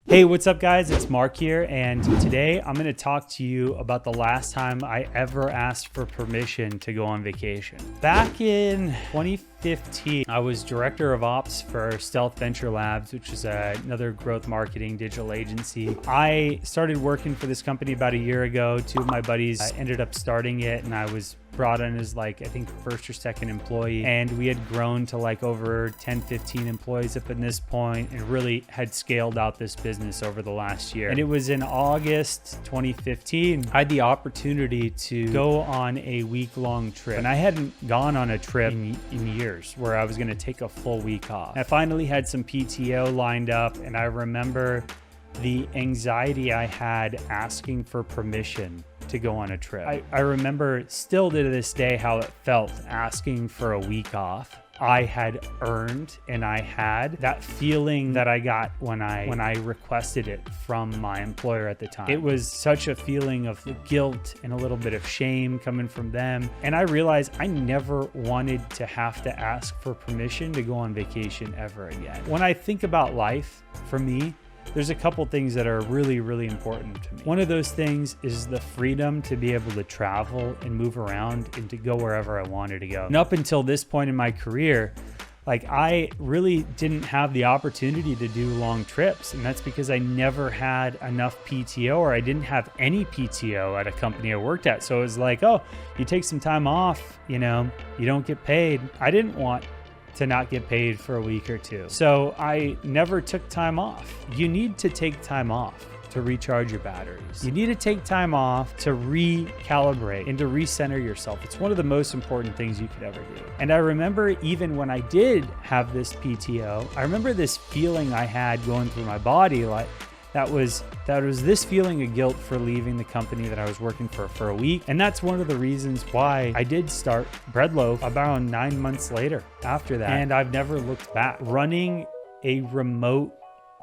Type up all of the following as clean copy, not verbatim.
Hey, what's up guys? It's Mark here, and today I'm going to talk to you about the last time I ever asked for permission to go on vacation. Back in 2015, I was director of ops for Stealth Venture Labs, which is another growth marketing digital agency. I started working for this company about a year ago. Two of my buddies ended up starting it, and I was brought in as I think first or second employee, and we had grown to over 10, 15 employees up in this point and really had scaled out this business over the last year. And it was in August 2015, I had the opportunity to go on a week-long trip. And I hadn't gone on a trip in years where I was gonna take a full week off. I finally had some PTO lined up, and I remember the anxiety I had asking for permission to go on a trip. I remember still to this day how it felt asking for a week off. I had earned, and I had that feeling that I got when I requested it from my employer at the time. It was such a feeling of guilt and a little bit of shame coming from them. And I realized I never wanted to have to ask for permission to go on vacation ever again. When I think about life, for me, there's a couple things that are really, really important to me. One of those things is the freedom to be able to travel and move around and to go wherever I wanted to go. And up until this point in my career, I really didn't have the opportunity to do long trips. And that's because I never had enough PTO, or I didn't have any PTO at a company I worked at. So it was oh, you take some time off, you don't get paid. I didn't want to not get paid for a week or two. So I never took time off. You need to take time off to recharge your batteries. You need to take time off to recalibrate and to recenter yourself. It's one of the most important things you could ever do. And I remember even when I did have this PTO, I remember this feeling I had going through my body, that was this feeling of guilt for leaving the company that I was working for a week. And that's one of the reasons why I did start Breadloaf about 9 months later after that. And I've never looked back. Running a remote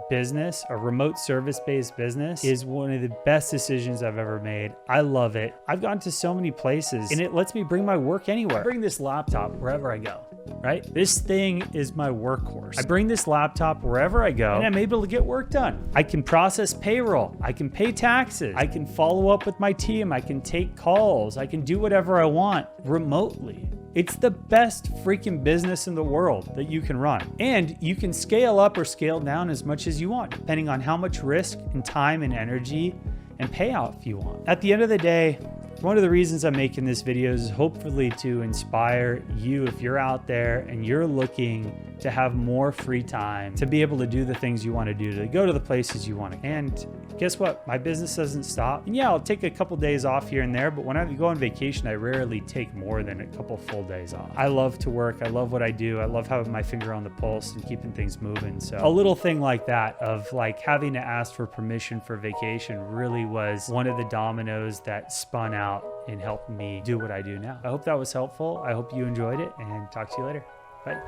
business, a remote service-based business, is one of the best decisions I've ever made. I love it. I've gone to so many places, and it lets me bring my work anywhere. I bring this laptop wherever I go, right? This thing is my workhorse. I bring this laptop wherever I go, and I'm able to get work done. I can process payroll. I can pay taxes. I can follow up with my team. I can take calls. I can do whatever I want remotely. It's the best freaking business in the world that you can run. And you can scale up or scale down as much as you want, depending on how much risk and time and energy and payout you want. At the end of the day, one of the reasons I'm making this video is hopefully to inspire you if you're out there and you're looking to have more free time to be able to do the things you want to do, to go to the places you want to. And guess what? My business doesn't stop. And yeah, I'll take a couple days off here and there, but when I go on vacation, I rarely take more than a couple full days off. I love to work. I love what I do. I love having my finger on the pulse and keeping things moving. So a little thing like that of having to ask for permission for vacation really was one of the dominoes that spun out and helped me do what I do now. I hope that was helpful. I hope you enjoyed it, and talk to you later. Bye.